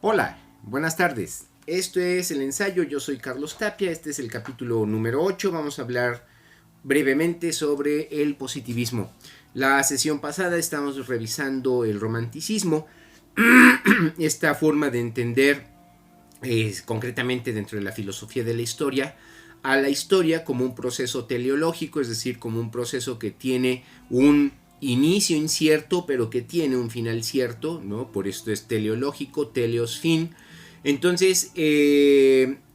Hola, buenas tardes. Esto es el ensayo, yo soy Carlos Tapia, este es el capítulo número 8. Vamos a hablar brevemente sobre el positivismo. La sesión pasada estamos revisando el romanticismo, esta forma de entender concretamente dentro de la filosofía de la historia, a la historia como un proceso teleológico, es decir, como un proceso que tiene un inicio incierto, pero que tiene un final cierto, ¿no? Por esto es teleológico, teleos fin. Entonces,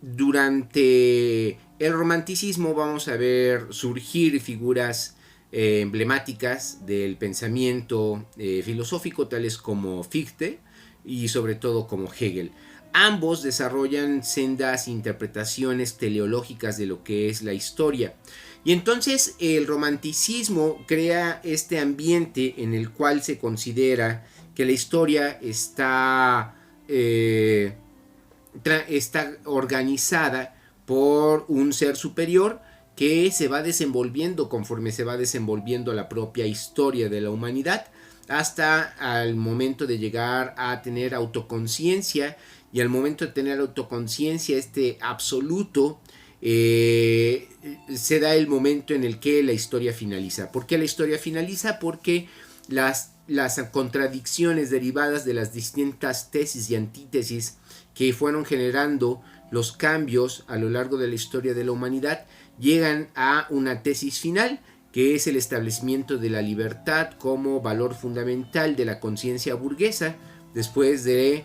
durante el romanticismo vamos a ver surgir figuras emblemáticas del pensamiento filosófico, tales como Fichte y sobre todo como Hegel. Ambos desarrollan sendas interpretaciones teleológicas de lo que es la historia. Y entonces el romanticismo crea este ambiente en el cual se considera que la historia está organizada por un ser superior que se va desenvolviendo conforme se va desenvolviendo la propia historia de la humanidad hasta al momento de llegar a tener autoconciencia, y al momento de tener autoconciencia este absoluto se da el momento en el que la historia finaliza. ¿Por qué la historia finaliza? Porque las contradicciones derivadas de las distintas tesis y antítesis que fueron generando los cambios a lo largo de la historia de la humanidad llegan a una tesis final, que es el establecimiento de la libertad como valor fundamental de la conciencia burguesa después de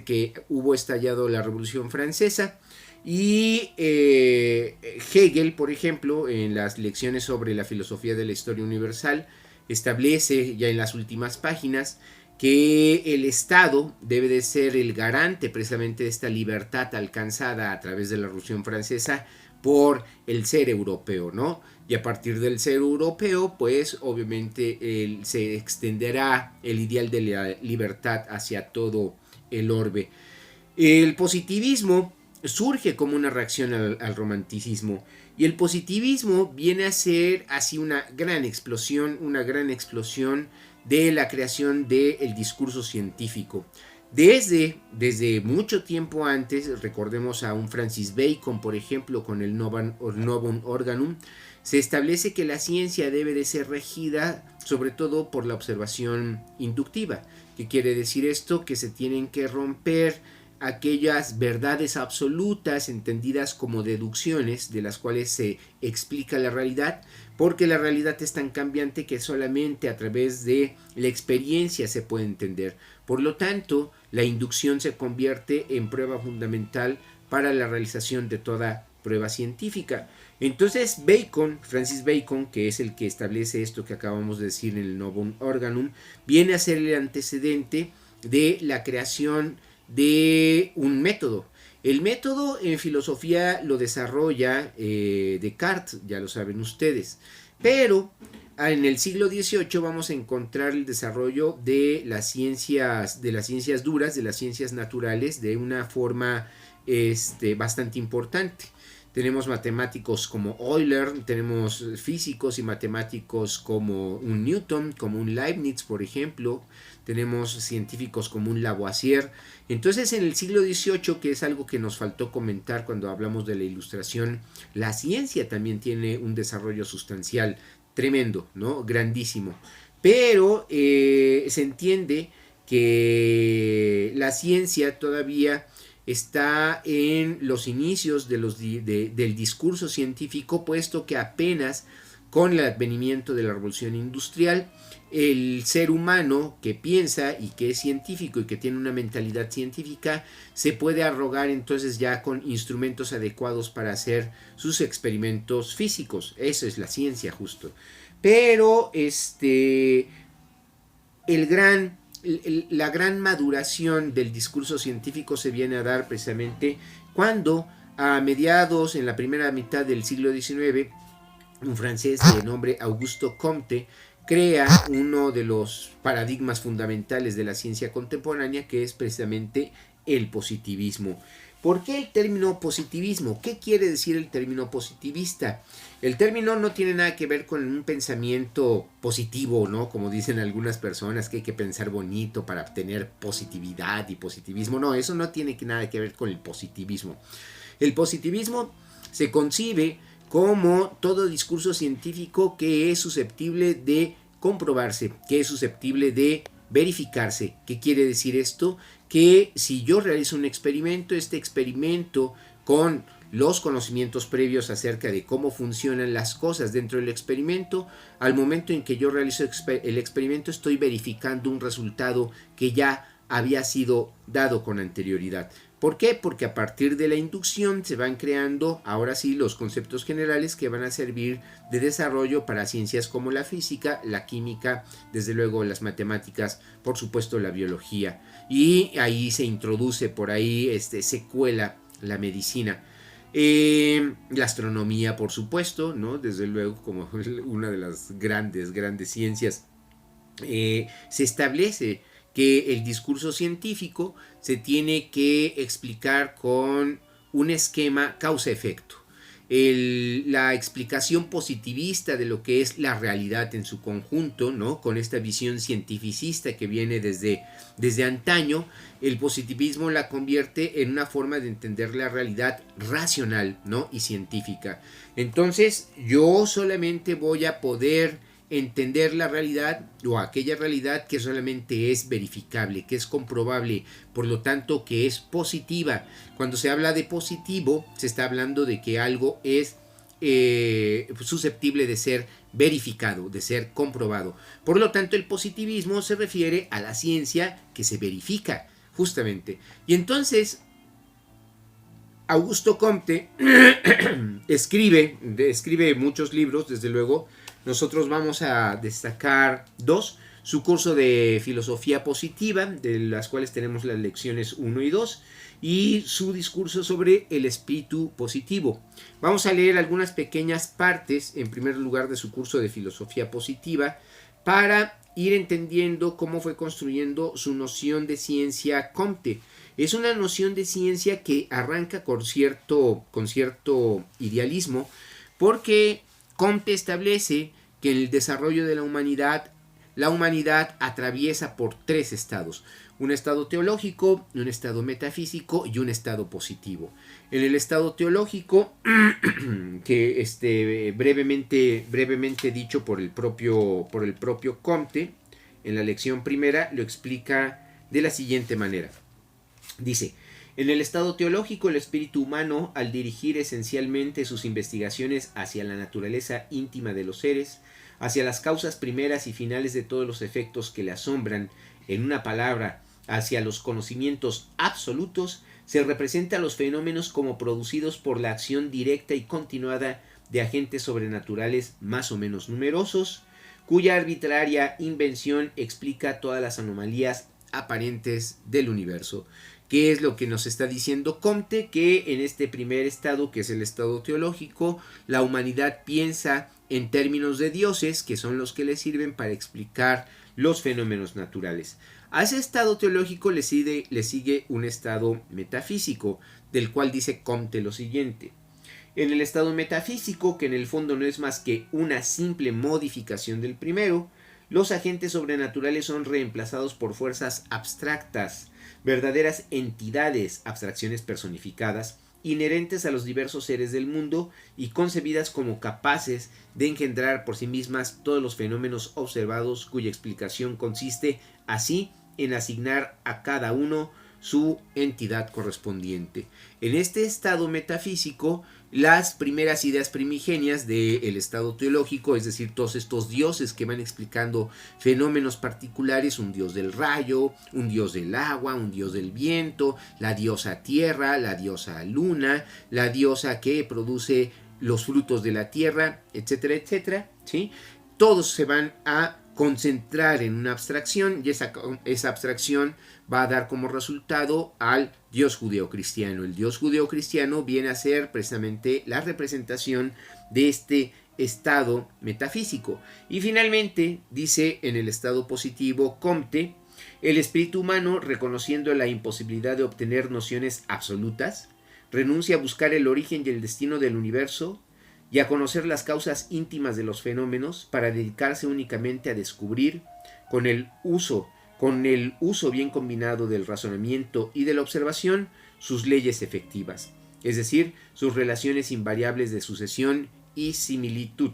que hubo estallado la Revolución Francesa. Y Hegel, por ejemplo, en las lecciones sobre la filosofía de la historia universal, establece ya en las últimas páginas que el Estado debe de ser el garante precisamente de esta libertad alcanzada a través de la Revolución Francesa por el ser europeo, ¿no? Y a partir del ser europeo, pues obviamente se extenderá el ideal de la libertad hacia todo el orbe. El positivismo surge como una reacción al romanticismo, y el positivismo viene a ser así una gran explosión de la creación del discurso científico. Desde mucho tiempo antes, recordemos a un Francis Bacon, por ejemplo, con el Novum Organum, se establece que la ciencia debe de ser regida sobre todo por la observación inductiva. ¿Qué quiere decir esto? Que se tienen que romper aquellas verdades absolutas entendidas como deducciones de las cuales se explica la realidad, porque la realidad es tan cambiante que solamente a través de la experiencia se puede entender. Por lo tanto, la inducción se convierte en prueba fundamental para la realización de toda prueba científica. Entonces Francis Bacon, que es el que establece esto que acabamos de decir en el Novum Organum, viene a ser el antecedente de la creación de un método. El método en filosofía lo desarrolla Descartes, ya lo saben ustedes, pero en el siglo XVIII vamos a encontrar el desarrollo de las ciencias duras, de las ciencias naturales, de una forma bastante importante. Tenemos matemáticos como Euler, tenemos físicos y matemáticos como un Newton, como un Leibniz, por ejemplo. Tenemos científicos como un Lavoisier. Entonces, en el siglo XVIII, que es algo que nos faltó comentar cuando hablamos de la Ilustración, la ciencia también tiene un desarrollo sustancial tremendo, ¿no? Grandísimo. Pero se entiende que la ciencia todavía está en los inicios del discurso científico, puesto que apenas con el advenimiento de la revolución industrial, el ser humano que piensa y que es científico y que tiene una mentalidad científica se puede arrogar entonces ya con instrumentos adecuados para hacer sus experimentos físicos. Eso es la ciencia, justo. Pero la gran maduración del discurso científico se viene a dar precisamente cuando a mediados, en la primera mitad del siglo XIX, un francés de nombre Auguste Comte crea uno de los paradigmas fundamentales de la ciencia contemporánea, que es precisamente el positivismo. ¿Por qué el término positivismo? ¿Qué quiere decir el término positivista? El término no tiene nada que ver con un pensamiento positivo, ¿no? Como dicen algunas personas, que hay que pensar bonito para obtener positividad y positivismo. No, eso no tiene nada que ver con el positivismo. El positivismo se concibe como todo discurso científico que es susceptible de comprobarse, que es susceptible de verificarse. ¿Qué quiere decir esto? Que si yo realizo un experimento, este experimento con los conocimientos previos acerca de cómo funcionan las cosas dentro del experimento, al momento en que yo realizo el experimento estoy verificando un resultado que ya había sido dado con anterioridad. ¿Por qué? Porque a partir de la inducción se van creando ahora sí los conceptos generales que van a servir de desarrollo para ciencias como la física, la química, desde luego las matemáticas, por supuesto la biología. Y ahí se introduce, por ahí se cuela la medicina. La astronomía, por supuesto, ¿no? Desde luego como una de las grandes ciencias. Se establece que el discurso científico se tiene que explicar con un esquema causa-efecto. La explicación positivista de lo que es la realidad en su conjunto, ¿no? Con esta visión cientificista que viene desde antaño, el positivismo la convierte en una forma de entender la realidad racional, ¿no? Y científica. Entonces, yo solamente voy a poder entender la realidad o aquella realidad que solamente es verificable, que es comprobable, por lo tanto que es positiva. Cuando se habla de positivo, se está hablando de que algo es susceptible de ser verificado, de ser comprobado. Por lo tanto, el positivismo se refiere a la ciencia que se verifica, justamente. Y entonces, Augusto Comte escribe muchos libros, desde luego. Nosotros vamos a destacar dos: su curso de filosofía positiva, de las cuales tenemos las lecciones 1 y 2, y su discurso sobre el espíritu positivo. Vamos a leer algunas pequeñas partes, en primer lugar, de su curso de filosofía positiva, para ir entendiendo cómo fue construyendo su noción de ciencia Comte. Es una noción de ciencia que arranca con cierto idealismo, porque Comte establece que en el desarrollo de la humanidad atraviesa por tres estados: un estado teológico, un estado metafísico y un estado positivo. En el estado teológico, que brevemente dicho por el propio Comte, en la lección primera lo explica de la siguiente manera. Dice: en el estado teológico, el espíritu humano, al dirigir esencialmente sus investigaciones hacia la naturaleza íntima de los seres, hacia las causas primeras y finales de todos los efectos que le asombran, en una palabra, hacia los conocimientos absolutos, se representa a los fenómenos como producidos por la acción directa y continuada de agentes sobrenaturales más o menos numerosos, cuya arbitraria invención explica todas las anomalías aparentes del universo. ¿Qué es lo que nos está diciendo Comte? Que en este primer estado, que es el estado teológico, la humanidad piensa en términos de dioses, que son los que le sirven para explicar los fenómenos naturales. A ese estado teológico le sigue un estado metafísico, del cual dice Comte lo siguiente: en el estado metafísico, que en el fondo no es más que una simple modificación del primero, los agentes sobrenaturales son reemplazados por fuerzas abstractas, verdaderas entidades, abstracciones personificadas, inherentes a los diversos seres del mundo y concebidas como capaces de engendrar por sí mismas todos los fenómenos observados, cuya explicación consiste así en asignar a cada uno su entidad correspondiente. En este estado metafísico, las primeras ideas primigenias del estado teológico, es decir, todos estos dioses que van explicando fenómenos particulares: un dios del rayo, un dios del agua, un dios del viento, la diosa tierra, la diosa luna, la diosa que produce los frutos de la tierra, etcétera, etcétera, ¿sí? Todos se van a concentrar en una abstracción, y esa abstracción va a dar como resultado al Dios judeocristiano. El Dios judeocristiano viene a ser precisamente la representación de este estado metafísico. Y finalmente dice, en el estado positivo Comte, El espíritu humano, reconociendo la imposibilidad de obtener nociones absolutas, renuncia a buscar el origen y el destino del universo y a conocer las causas íntimas de los fenómenos para dedicarse únicamente a descubrir, con el uso bien combinado del razonamiento y de la observación, sus leyes efectivas, es decir, sus relaciones invariables de sucesión y similitud.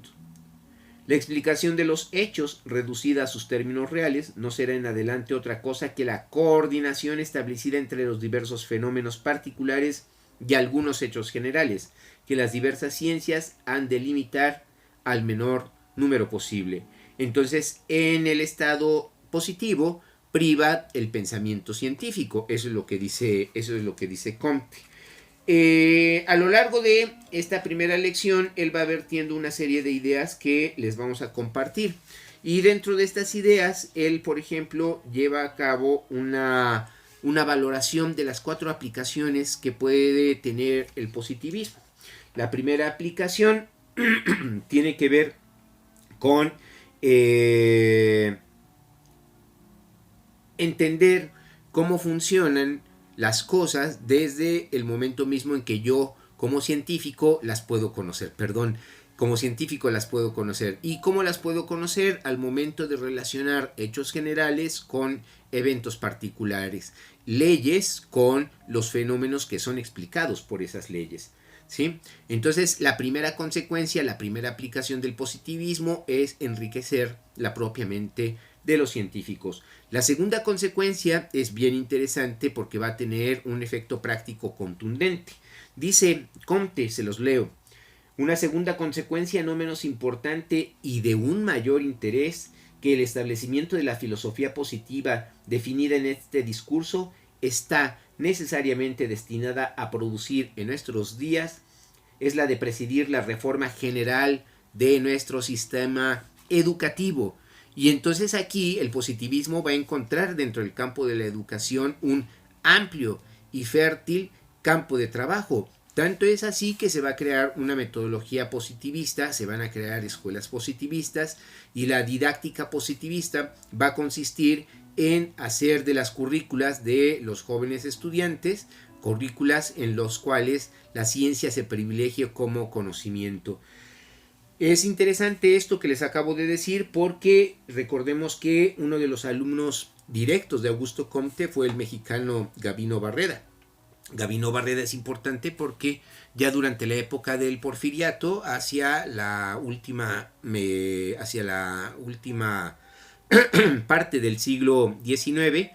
La explicación de los hechos, reducida a sus términos reales, no será en adelante otra cosa que la coordinación establecida entre los diversos fenómenos particulares y algunos hechos generales, que las diversas ciencias han de limitar al menor número posible. Entonces, en el estado positivo priva el pensamiento científico. Eso es lo que dice Comte. A lo largo de esta primera lección, él va vertiendo una serie de ideas que les vamos a compartir. Y dentro de estas ideas, él, por ejemplo, lleva a cabo una valoración de las 4 aplicaciones que puede tener el positivismo. La primera aplicación tiene que ver con entender cómo funcionan las cosas desde el momento mismo en que yo, como científico, las puedo conocer. ¿Y cómo las puedo conocer? Al momento de relacionar hechos generales con eventos particulares, leyes con los fenómenos que son explicados por esas leyes, ¿sí? Entonces, la primera consecuencia, la primera aplicación del positivismo es enriquecer la propia mente de los científicos. La segunda consecuencia es bien interesante porque va a tener un efecto práctico contundente. Dice Comte, se los leo: una segunda consecuencia no menos importante y de un mayor interés que el establecimiento de la filosofía positiva definida en este discurso está necesariamente destinada a producir en nuestros días es la de presidir la reforma general de nuestro sistema educativo. Y entonces aquí el positivismo va a encontrar dentro del campo de la educación un amplio y fértil campo de trabajo. Tanto es así que se va a crear una metodología positivista, se van a crear escuelas positivistas y la didáctica positivista va a consistir en hacer de las currículas de los jóvenes estudiantes currículas en los cuales la ciencia se privilegia como conocimiento. Es interesante esto que les acabo de decir porque recordemos que uno de los alumnos directos de Augusto Comte fue el mexicano Gavino Barreda. Gavino Barreda es importante porque ya durante la época del Porfiriato, hacia la última parte del siglo XIX,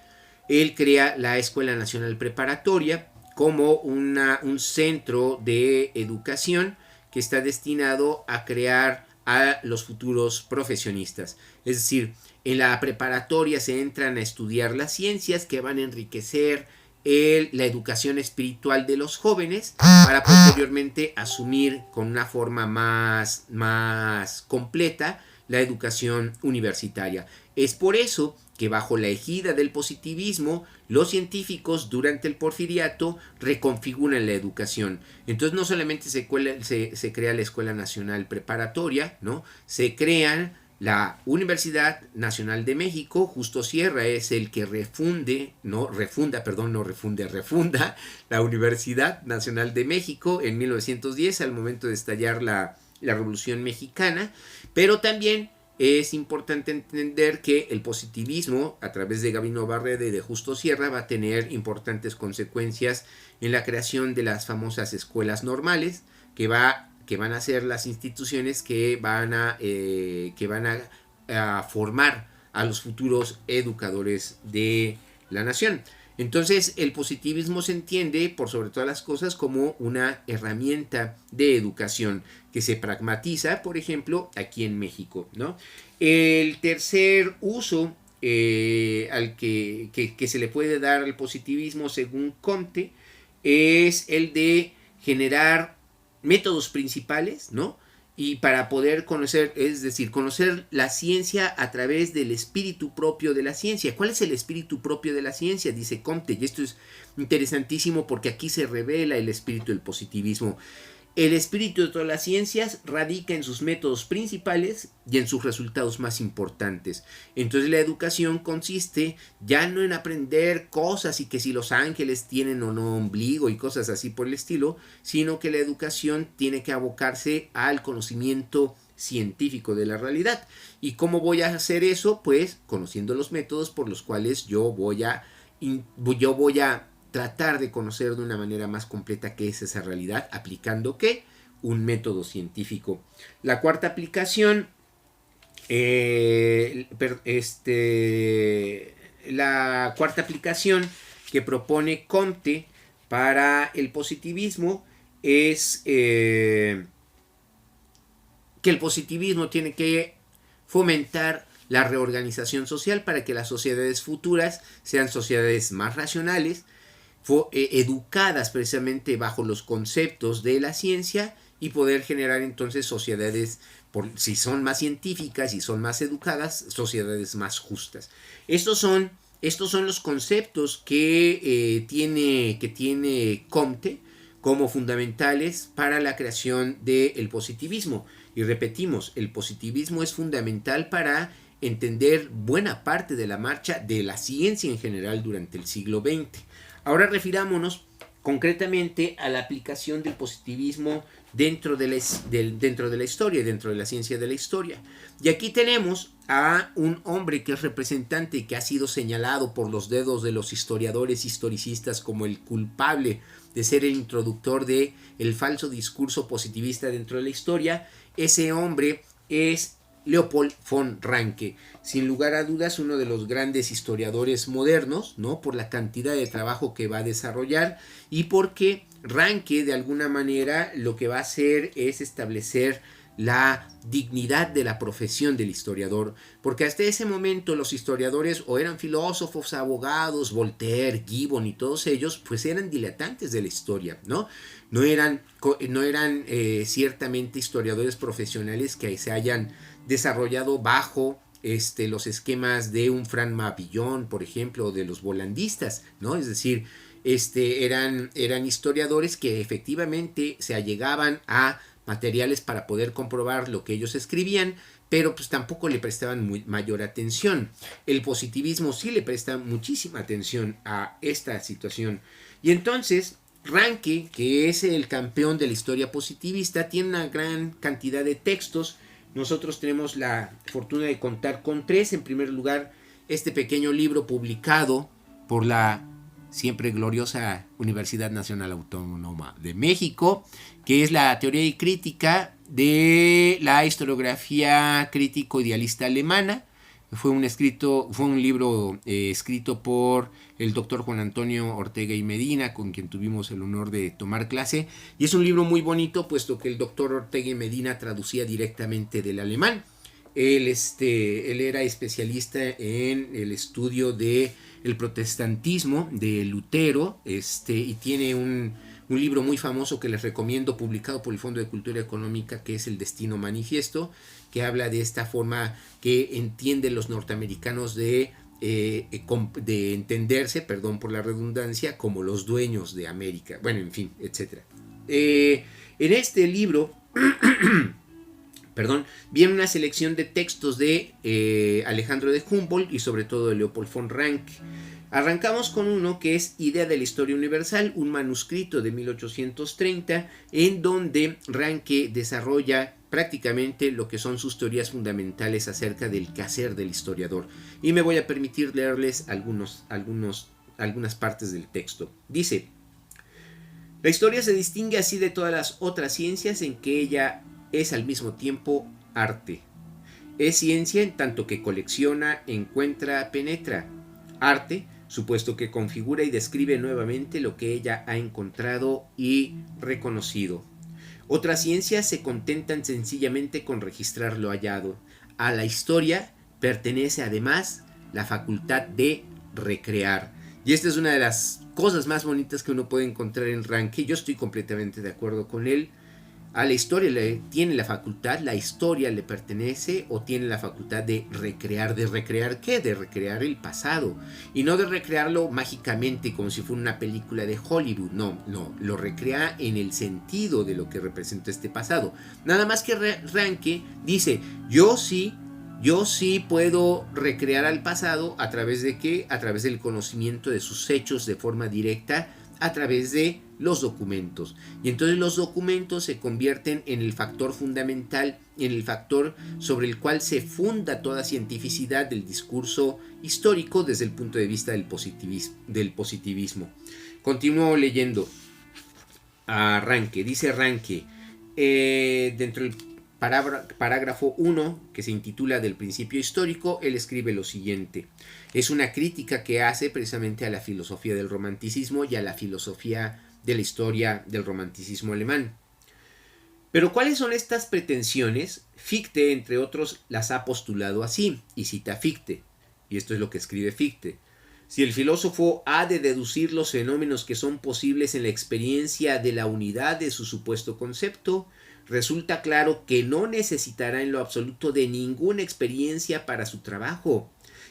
él crea la Escuela Nacional Preparatoria como un centro de educación que está destinado a crear a los futuros profesionistas. Es decir, en la preparatoria se entran a estudiar las ciencias que van a enriquecer la educación espiritual de los jóvenes para posteriormente asumir con una forma más completa la educación universitaria. Es por eso que bajo la egida del positivismo, los científicos durante el Porfiriato reconfiguran la educación. Entonces no solamente se crea la Escuela Nacional Preparatoria, ¿no? Se crean la Universidad Nacional de México. Justo Sierra es el que refunda la Universidad Nacional de México en 1910 al momento de estallar la Revolución Mexicana, pero también es importante entender que el positivismo, a través de Gavino Barreda y de Justo Sierra, va a tener importantes consecuencias en la creación de las famosas escuelas normales, que van a ser las instituciones que van a formar a los futuros educadores de la nación. Entonces, el positivismo se entiende, por sobre todas las cosas, como una herramienta de educación que se pragmatiza, por ejemplo, aquí en México, ¿no? El tercer uso al que se le puede dar al positivismo, según Comte, es el de generar métodos principales, ¿no? Y para poder conocer, es decir, conocer la ciencia a través del espíritu propio de la ciencia. ¿Cuál es el espíritu propio de la ciencia? Dice Comte, y esto es interesantísimo porque aquí se revela el espíritu del positivismo. El espíritu de todas las ciencias radica en sus métodos principales y en sus resultados más importantes. Entonces la educación consiste ya no en aprender cosas y que si los ángeles tienen o no ombligo y cosas así por el estilo, sino que la educación tiene que abocarse al conocimiento científico de la realidad. ¿Y cómo voy a hacer eso? Pues conociendo los métodos por los cuales yo voy a tratar de conocer de una manera más completa qué es esa realidad, aplicando ¿qué? Un método científico. La cuarta aplicación, la cuarta aplicación que propone Comte para el positivismo es que el positivismo tiene que fomentar la reorganización social para que las sociedades futuras sean sociedades más racionales, educadas precisamente bajo los conceptos de la ciencia y poder generar entonces sociedades, si son más científicas y son más educadas, sociedades más justas. Estos son los conceptos que tiene Comte como fundamentales para la creación del positivismo. Y repetimos, el positivismo es fundamental para entender buena parte de la marcha de la ciencia en general durante el siglo XX. Ahora refirámonos concretamente a la aplicación del positivismo dentro de la historia, dentro de la ciencia de la historia. Y aquí tenemos a un hombre que es representante y que ha sido señalado por los dedos de los historiadores historicistas como el culpable de ser el introductor de el falso discurso positivista dentro de la historia. Ese hombre es Leopold von Ranke, sin lugar a dudas uno de los grandes historiadores modernos, ¿no? Por la cantidad de trabajo que va a desarrollar y porque Ranke de alguna manera lo que va a hacer es establecer la dignidad de la profesión del historiador, porque hasta ese momento los historiadores o eran filósofos, abogados, Voltaire, Gibbon y todos ellos, pues eran diletantes de la historia, ¿no? No eran ciertamente historiadores profesionales que se hayan desarrollado bajo los esquemas de un Frank Mabillon, por ejemplo, o de los volandistas, ¿no? Es decir, eran historiadores que efectivamente se allegaban a materiales para poder comprobar lo que ellos escribían, pero pues tampoco le prestaban mayor atención. El positivismo sí le presta muchísima atención a esta situación. Y entonces Ranke, que es el campeón de la historia positivista, tiene una gran cantidad de textos. Nosotros tenemos la fortuna de contar con 3. En primer lugar, este pequeño libro publicado por la siempre gloriosa Universidad Nacional Autónoma de México, que es la teoría y crítica de la historiografía crítico-idealista alemana. Fue un libro escrito por el doctor Juan Antonio Ortega y Medina, con quien tuvimos el honor de tomar clase, y es un libro muy bonito, puesto que el doctor Ortega y Medina traducía directamente del alemán. Él era especialista en el estudio de el protestantismo de Lutero, y tiene un libro muy famoso que les recomiendo, publicado por el Fondo de Cultura Económica, que es El Destino Manifiesto, que habla de esta forma que entienden los norteamericanos de entenderse, perdón por la redundancia, como los dueños de América. Bueno, en fin, etc. En este libro viene una selección de textos de Alejandro de Humboldt y sobre todo de Leopold von Ranke. Arrancamos con uno que es Idea de la Historia Universal, un manuscrito de 1830, en donde Ranke desarrolla prácticamente lo que son sus teorías fundamentales acerca del quehacer del historiador. Y me voy a permitir leerles algunas partes del texto. Dice: la historia se distingue así de todas las otras ciencias en que ella es al mismo tiempo arte. Es ciencia en tanto que colecciona, encuentra, penetra. Arte, supuesto que configura y describe nuevamente lo que ella ha encontrado y reconocido. Otras ciencias se contentan sencillamente con registrar lo hallado. A la historia pertenece además la facultad de recrear. Y esta es una de las cosas más bonitas que uno puede encontrar en Ranke. Yo estoy completamente de acuerdo con él. A la historia tiene la facultad, la historia le pertenece o tiene la facultad de recrear. ¿De recrear qué? De recrear el pasado. Y no de recrearlo mágicamente como si fuera una película de Hollywood. No, lo recrea en el sentido de lo que representa este pasado. Nada más que Ranke dice, yo sí puedo recrear al pasado. ¿A través de qué? A través del conocimiento de sus hechos de forma directa, a través de los documentos. Y entonces los documentos se convierten en el factor fundamental, en el factor sobre el cual se funda toda cientificidad del discurso histórico desde el punto de vista del positivismo. Continúo leyendo a Ranke. Dice Ranke, dentro del parágrafo 1, que se intitula Del principio histórico, él escribe lo siguiente. Es una crítica que hace precisamente a la filosofía del romanticismo y a la filosofía de la historia del romanticismo alemán. Pero ¿cuáles son estas pretensiones? Fichte, entre otros, las ha postulado así, y cita Fichte, y esto es lo que escribe Fichte. Si el filósofo ha de deducir los fenómenos que son posibles en la experiencia de la unidad de su supuesto concepto, resulta claro que no necesitará en lo absoluto de ninguna experiencia para su trabajo,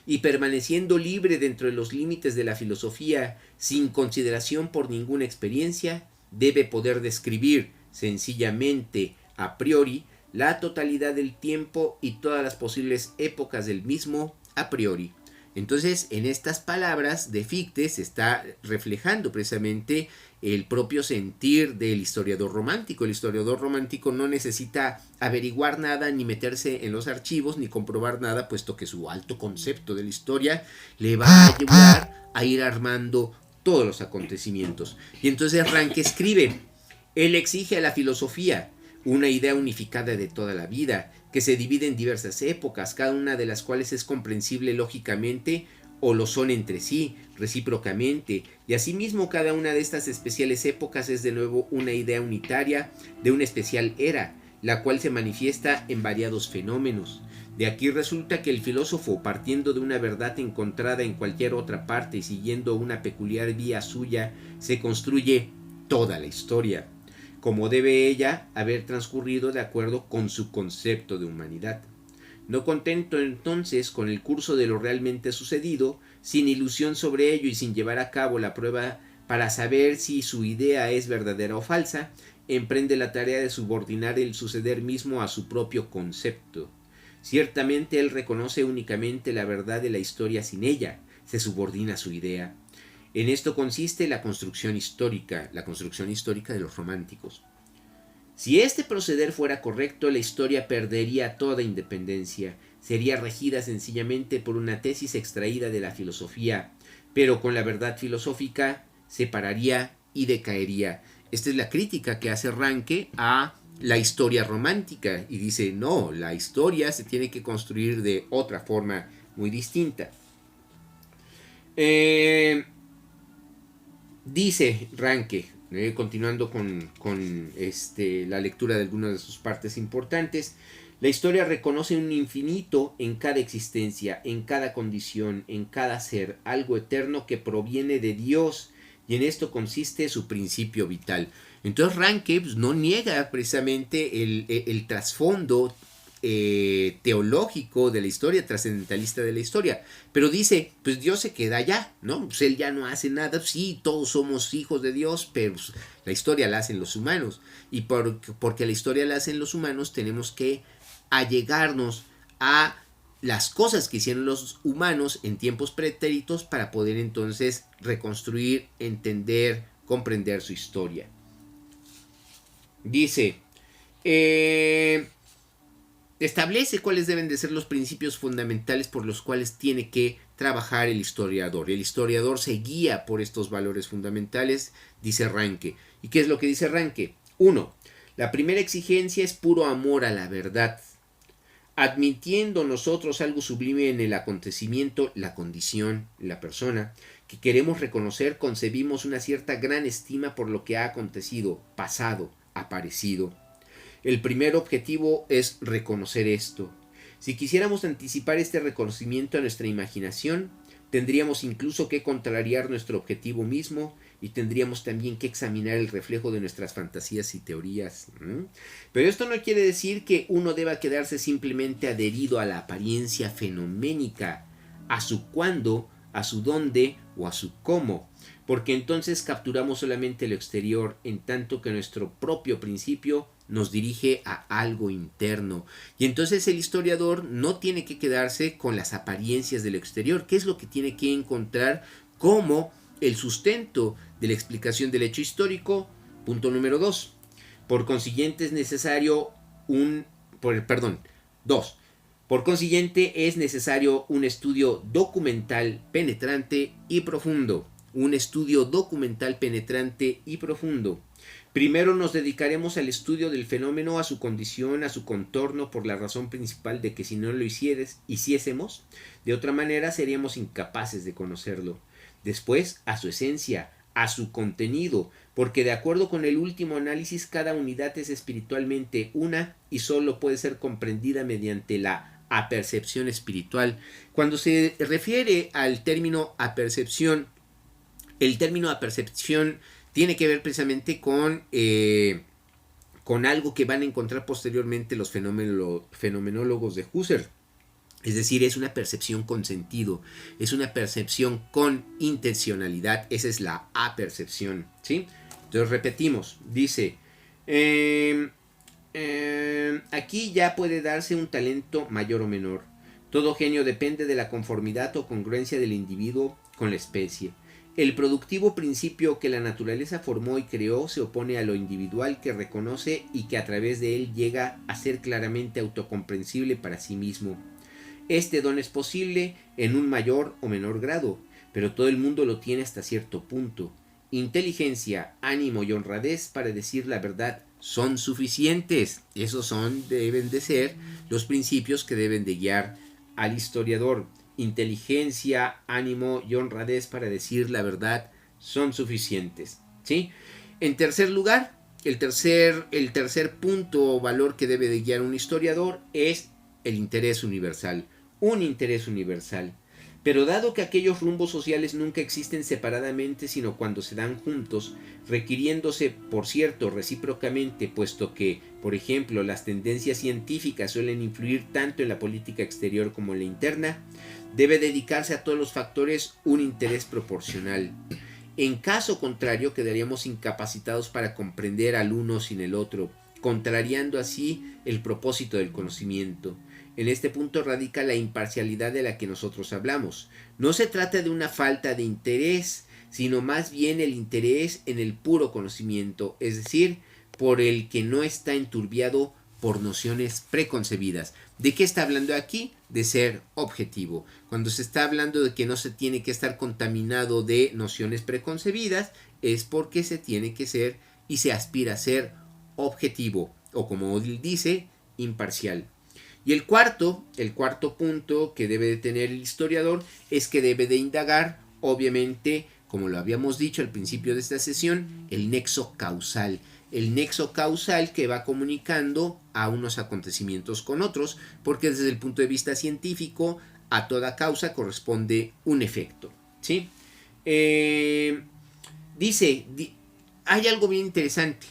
y permaneciendo libre dentro de los límites de la filosofía, sin consideración por ninguna experiencia, debe poder describir sencillamente a priori la totalidad del tiempo y todas las posibles épocas del mismo a priori. Entonces, en estas palabras de Fichte se está reflejando precisamente el propio sentir del historiador romántico. El historiador romántico no necesita averiguar nada, ni meterse en los archivos, ni comprobar nada, puesto que su alto concepto de la historia le va a ayudar a ir armando todos los acontecimientos. Y entonces Ranke escribe, él exige a la filosofía una idea unificada de toda la vida, que se divide en diversas épocas, cada una de las cuales es comprensible lógicamente o lo son entre sí, recíprocamente, y asimismo cada una de estas especiales épocas es de nuevo una idea unitaria de una especial era, la cual se manifiesta en variados fenómenos. De aquí resulta que el filósofo, partiendo de una verdad encontrada en cualquier otra parte y siguiendo una peculiar vía suya, se construye toda la historia, como debe ella haber transcurrido de acuerdo con su concepto de humanidad. No contento entonces con el curso de lo realmente sucedido, sin ilusión sobre ello y sin llevar a cabo la prueba para saber si su idea es verdadera o falsa, emprende la tarea de subordinar el suceder mismo a su propio concepto. Ciertamente él reconoce únicamente la verdad de la historia sin ella, se subordina a su idea. En esto consiste la construcción histórica de los románticos. Si este proceder fuera correcto, la historia perdería toda independencia, sería regida sencillamente por una tesis extraída de la filosofía, pero con la verdad filosófica se pararía y decaería. Esta es la crítica que hace Ranke a la historia romántica y dice, no, la historia se tiene que construir de otra forma muy distinta. Dice Ranke, continuando con la lectura de algunas de sus partes importantes, la historia reconoce un infinito en cada existencia, en cada condición, en cada ser, algo eterno que proviene de Dios, y en esto consiste su principio vital. Entonces Ranke pues, no niega precisamente el trasfondo teológico de la historia, trascendentalista de la historia, pero dice, pues Dios se queda allá, ¿no? Pues él ya no hace nada, sí, todos somos hijos de Dios, pero pues, la historia la hacen los humanos, y porque la historia la hacen los humanos tenemos que allegarnos a las cosas que hicieron los humanos en tiempos pretéritos para poder entonces reconstruir, entender, comprender su historia. Dice, establece cuáles deben de ser los principios fundamentales por los cuales tiene que trabajar el historiador. El historiador se guía por estos valores fundamentales, dice Ranke. ¿Y qué es lo que dice Ranke? 1. La primera exigencia es puro amor a la verdad. Admitiendo nosotros algo sublime en el acontecimiento, la condición, la persona, que queremos reconocer, concebimos una cierta gran estima por lo que ha acontecido, pasado, aparecido. El primer objetivo es reconocer esto. Si quisiéramos anticipar este reconocimiento a nuestra imaginación, tendríamos incluso que contrariar nuestro objetivo mismo y tendríamos también que examinar el reflejo de nuestras fantasías y teorías. Pero esto no quiere decir que uno deba quedarse simplemente adherido a la apariencia fenoménica, a su cuándo, a su dónde o a su cómo, porque entonces capturamos solamente lo exterior, en tanto que nuestro propio principio nos dirige a algo interno. Y entonces el historiador no tiene que quedarse con las apariencias de lo exterior, que es lo que tiene que encontrar como el sustento de la explicación del hecho histórico. Punto número 2. Por consiguiente es necesario Por consiguiente es necesario un estudio documental penetrante y profundo. Un estudio documental penetrante y profundo. Primero nos dedicaremos al estudio del fenómeno, a su condición, a su contorno, por la razón principal de que si no lo hiciésemos, de otra manera seríamos incapaces de conocerlo. Después, a su esencia, a su contenido, porque de acuerdo con el último análisis, cada unidad es espiritualmente una y solo puede ser comprendida mediante la apercepción espiritual. Cuando se refiere al término apercepción, el término apercepción tiene que ver precisamente con algo que van a encontrar posteriormente los fenomenólogos de Husserl. Es decir, es una percepción con sentido, es una percepción con intencionalidad, esa es la apercepción, ¿sí? Entonces repetimos, dice, aquí ya puede darse un talento mayor o menor. Todo genio depende de la conformidad o congruencia del individuo con la especie. El productivo principio que la naturaleza formó y creó se opone a lo individual que reconoce y que a través de él llega a ser claramente autocomprensible para sí mismo. Este don es posible en un mayor o menor grado, pero todo el mundo lo tiene hasta cierto punto. Inteligencia, ánimo y honradez para decir la verdad son suficientes. Esos deben de ser los principios que deben de guiar al historiador. Inteligencia, ánimo y honradez para decir la verdad son suficientes, ¿sí? En tercer lugar, el tercer punto o valor que debe de guiar un historiador es el interés universal, un interés universal. Pero dado que aquellos rumbos sociales nunca existen separadamente, sino cuando se dan juntos, requiriéndose, por cierto, recíprocamente, puesto que, por ejemplo, las tendencias científicas suelen influir tanto en la política exterior como en la interna, debe dedicarse a todos los factores un interés proporcional. En caso contrario, quedaríamos incapacitados para comprender al uno sin el otro, contrariando así el propósito del conocimiento. En este punto radica la imparcialidad de la que nosotros hablamos. No se trata de una falta de interés, sino más bien el interés en el puro conocimiento, es decir, por el que no está enturbiado por nociones preconcebidas. ¿De qué está hablando aquí? De ser objetivo. Cuando se está hablando de que no se tiene que estar contaminado de nociones preconcebidas, es porque se tiene que ser y se aspira a ser objetivo, o como él dice, imparcial. Y el cuarto punto que debe de tener el historiador es que debe de indagar, obviamente, como lo habíamos dicho al principio de esta sesión, el nexo causal. El nexo causal que va comunicando a unos acontecimientos con otros, porque desde el punto de vista científico, a toda causa corresponde un efecto, ¿sí? Hay algo bien interesante.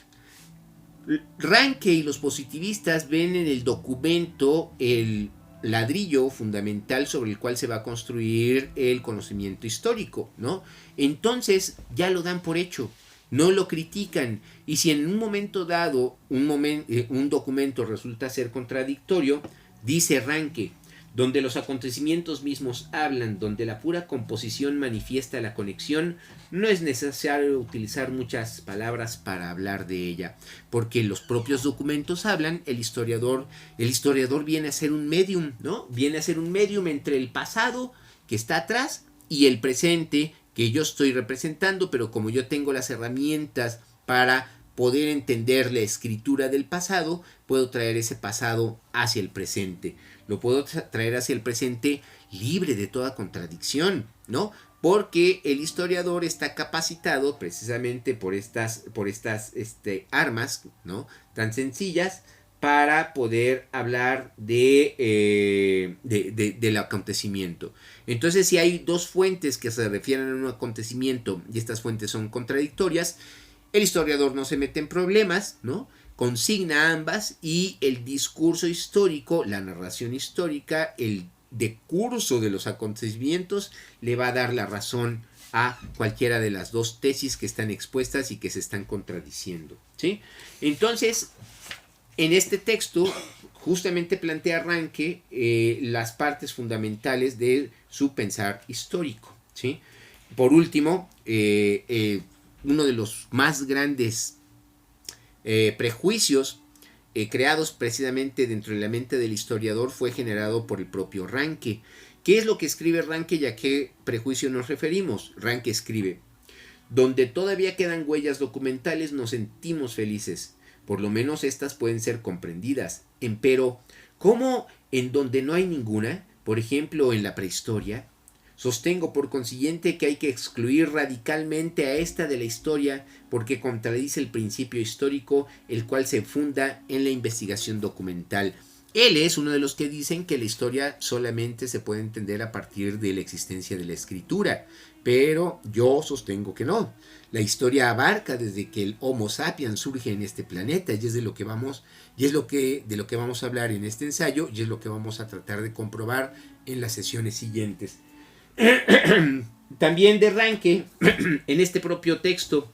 Ranke y los positivistas ven en el documento el ladrillo fundamental sobre el cual se va a construir el conocimiento histórico, ¿no? Entonces ya lo dan por hecho, no lo critican, y si en un momento dado un documento resulta ser contradictorio, dice Ranke, donde los acontecimientos mismos hablan, donde la pura composición manifiesta la conexión, no es necesario utilizar muchas palabras para hablar de ella, porque los propios documentos hablan, el historiador viene a ser un medium, ¿no? Viene a ser un medium entre el pasado que está atrás y el presente que yo estoy representando, pero como yo tengo las herramientas para poder entender la escritura del pasado, puedo traer ese pasado hacia el presente. Lo puedo traer hacia el presente libre de toda contradicción, ¿no? Porque el historiador está capacitado precisamente por estas armas, ¿no? Tan sencillas para poder hablar del acontecimiento. Entonces, si hay dos fuentes que se refieren a un acontecimiento y estas fuentes son contradictorias, el historiador no se mete en problemas, ¿no? Consigna ambas y el discurso histórico, la narración histórica, el decurso de los acontecimientos le va a dar la razón a cualquiera de las dos tesis que están expuestas y que se están contradiciendo, ¿sí? Entonces, en este texto justamente plantea Ranke las partes fundamentales de su pensar histórico, ¿sí? Por último, uno de los más grandes prejuicios creados precisamente dentro de la mente del historiador fue generado por el propio Ranke. ¿Qué es lo que escribe Ranke y a qué prejuicio nos referimos? Ranke escribe: donde todavía quedan huellas documentales nos sentimos felices, por lo menos estas pueden ser comprendidas. Empero, ¿cómo en donde no hay ninguna? Por ejemplo, en la prehistoria. Sostengo por consiguiente que hay que excluir radicalmente a esta de la historia porque contradice el principio histórico, el cual se funda en la investigación documental. Él es uno de los que dicen que la historia solamente se puede entender a partir de la existencia de la escritura, pero yo sostengo que no. La historia abarca desde que el Homo sapiens surge en este planeta y es de lo que vamos a hablar en este ensayo y es lo que vamos a tratar de comprobar en las sesiones siguientes. También de Ranke, en este propio texto,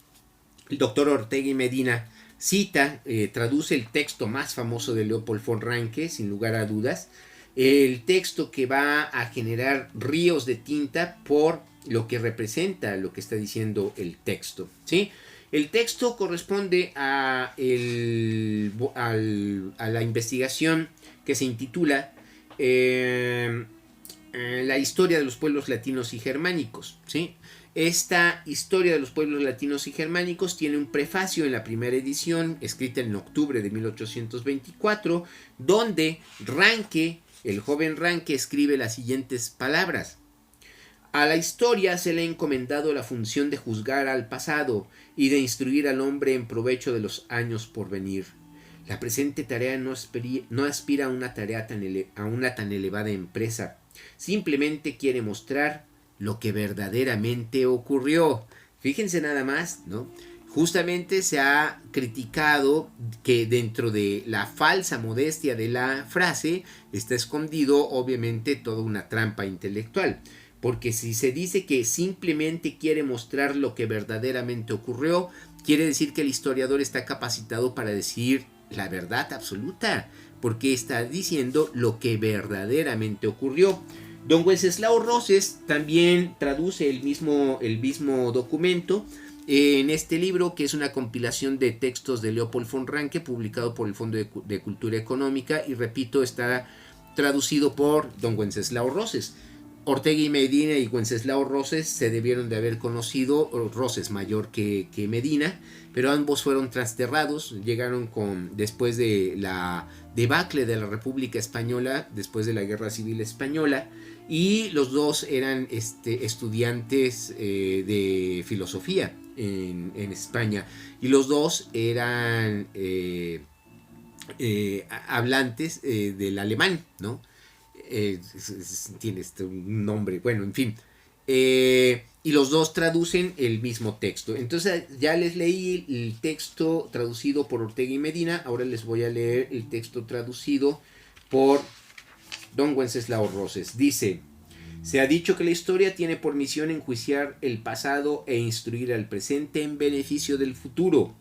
el doctor Ortega y Medina cita, traduce el texto más famoso de Leopold von Ranke, sin lugar a dudas, el texto que va a generar ríos de tinta por lo que representa lo que está diciendo el texto, ¿sí? El texto corresponde a la investigación que se intitula la historia de los pueblos latinos y germánicos, ¿sí? Esta historia de los pueblos latinos y germánicos tiene un prefacio en la primera edición, escrita en octubre de 1824, donde Ranke, el joven Ranke, escribe las siguientes palabras: a la historia se le ha encomendado la función de juzgar al pasado y de instruir al hombre en provecho de los años por venir. La presente tarea no aspira a una tan elevada empresa. Simplemente quiere mostrar lo que verdaderamente ocurrió. Fíjense nada más, ¿no? Justamente se ha criticado que dentro de la falsa modestia de la frase está escondido obviamente toda una trampa intelectual. Porque si se dice que simplemente quiere mostrar lo que verdaderamente ocurrió, quiere decir que el historiador está capacitado para decir la verdad absoluta, porque está diciendo lo que verdaderamente ocurrió. Don Wenceslao Roses también traduce el mismo documento en este libro, que es una compilación de textos de Leopold von Ranke, publicado por el Fondo de Cultura Económica, y repito, está traducido por don Wenceslao Roses. Ortega y Medina y Wenceslao Roses se debieron de haber conocido, Roses mayor que Medina, pero ambos fueron trasterrados, llegaron después de la debacle de la República Española, después de la Guerra Civil Española, y los dos eran estudiantes de filosofía en España, y los dos eran hablantes del alemán, ¿no? Tiene un nombre, bueno, en fin. Y los dos traducen el mismo texto. Entonces ya les leí el texto traducido por Ortega y Medina, ahora les voy a leer el texto traducido por don Wenceslao Roses. Dice: se ha dicho que la historia tiene por misión enjuiciar el pasado e instruir al presente en beneficio del futuro.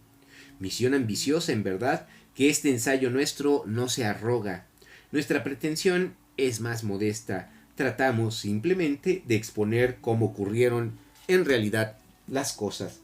Misión ambiciosa, en verdad, que este ensayo nuestro no se arroga. Nuestra pretensión es más modesta. Tratamos simplemente de exponer cómo ocurrieron en realidad las cosas.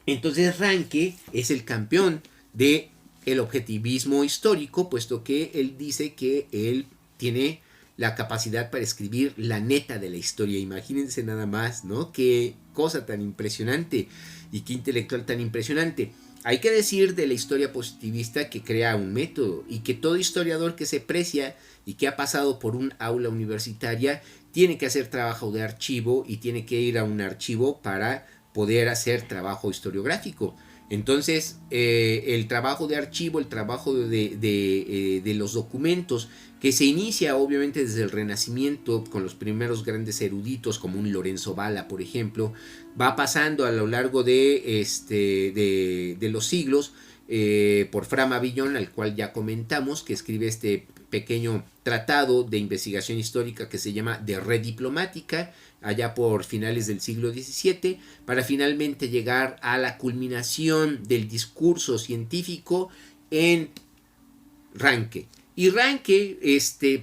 Entonces Ranke es el campeón de el objetivismo histórico, puesto que él dice que él tiene la capacidad para escribir la neta de la historia. Imagínense nada más, ¿no? Qué cosa tan impresionante y qué intelectual tan impresionante. Hay que decir de la historia positivista que crea un método y que todo historiador que se precia y que ha pasado por un aula universitaria tiene que hacer trabajo de archivo y tiene que ir a un archivo para poder hacer trabajo historiográfico. Entonces, el trabajo de archivo, el trabajo de los documentos, que se inicia obviamente desde el Renacimiento con los primeros grandes eruditos como un Lorenzo Valla, por ejemplo, va pasando a lo largo de los siglos por Fra Mabillón, al cual ya comentamos, que escribe este pequeño tratado de investigación histórica que se llama De Red Diplomática, allá por finales del siglo XVII, para finalmente llegar a la culminación del discurso científico en Ranke. Y Ranke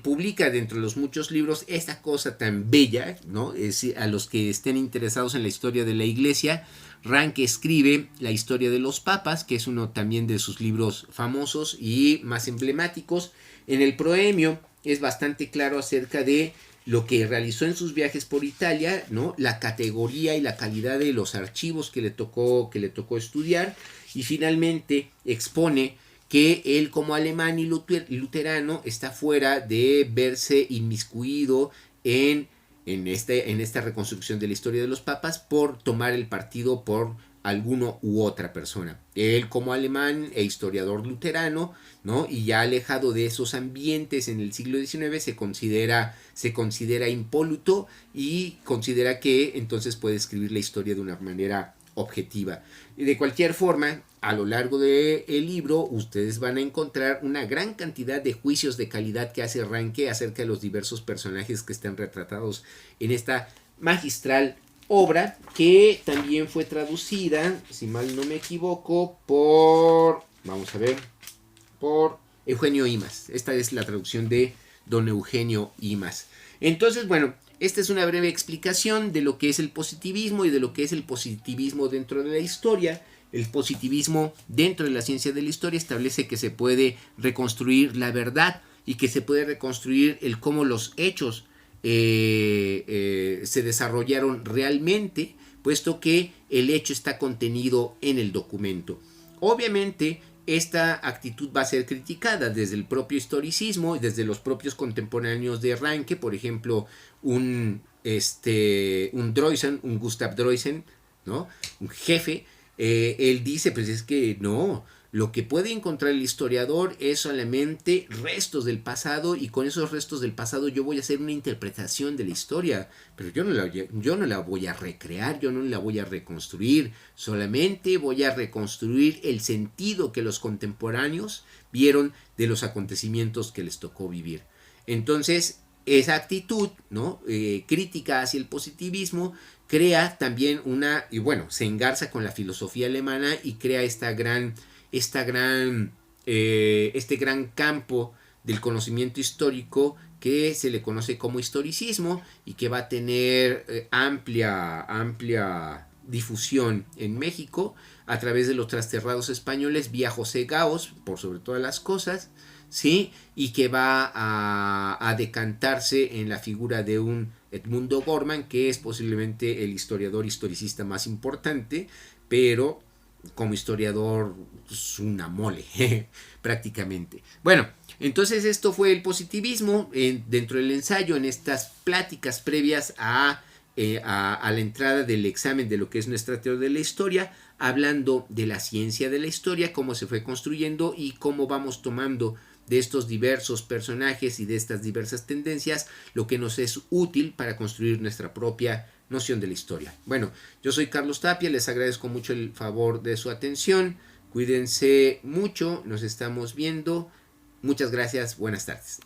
publica dentro de los muchos libros esta cosa tan bella, ¿no? A los que estén interesados en la historia de la Iglesia, Ranke escribe La historia de los papas, que es uno también de sus libros famosos y más emblemáticos. En el proemio es bastante claro acerca de lo que realizó en sus viajes por Italia, ¿no? La categoría y la calidad de los archivos que le tocó estudiar, y finalmente expone que él como alemán y luterano está fuera de verse inmiscuido en esta reconstrucción de la historia de los papas por tomar el partido por alguno u otra persona. Él como alemán e historiador luterano, ¿no? Y ya alejado de esos ambientes en el siglo XIX, se considera impoluto y considera que entonces puede escribir la historia de una manera objetiva. Y de cualquier forma, a lo largo del libro ustedes van a encontrar una gran cantidad de juicios de calidad que hace Ranke acerca de los diversos personajes que están retratados en esta magistral obra, que también fue traducida, si mal no me equivoco, por Eugenio Imaz. Esta es la traducción de don Eugenio Imaz. Entonces, bueno, esta es una breve explicación de lo que es el positivismo y de lo que es el positivismo dentro de la historia. El positivismo dentro de la ciencia de la historia establece que se puede reconstruir la verdad y que se puede reconstruir el cómo los hechos se desarrollaron realmente, puesto que el hecho está contenido en el documento. Obviamente, esta actitud va a ser criticada desde el propio historicismo y desde los propios contemporáneos de Ranke, por ejemplo, un Droysen, un Gustav Droysen, ¿no? Un jefe. Él dice, pues es que no, lo que puede encontrar el historiador es solamente restos del pasado, y con esos restos del pasado yo voy a hacer una interpretación de la historia, pero yo no la voy a recrear, yo no la voy a reconstruir, solamente voy a reconstruir el sentido que los contemporáneos vieron de los acontecimientos que les tocó vivir. Entonces, esa actitud, ¿no? Crítica hacia el positivismo crea también se engarza con la filosofía alemana y crea este gran campo del conocimiento histórico que se le conoce como historicismo y que va a tener amplia difusión en México a través de los trasterrados españoles vía José Gaos, por sobre todas las cosas, ¿sí? Y que va a decantarse en la figura de un Edmundo Gorman, que es posiblemente el historicista más importante, pero como historiador es una mole prácticamente. Bueno, entonces esto fue el positivismo dentro del ensayo, en estas pláticas previas a la entrada del examen de lo que es nuestra teoría de la historia, hablando de la ciencia de la historia, cómo se fue construyendo y cómo vamos tomando de estos diversos personajes y de estas diversas tendencias lo que nos es útil para construir nuestra propia noción de la historia. Bueno, yo soy Carlos Tapia, les agradezco mucho el favor de su atención, cuídense mucho, nos estamos viendo, muchas gracias, buenas tardes.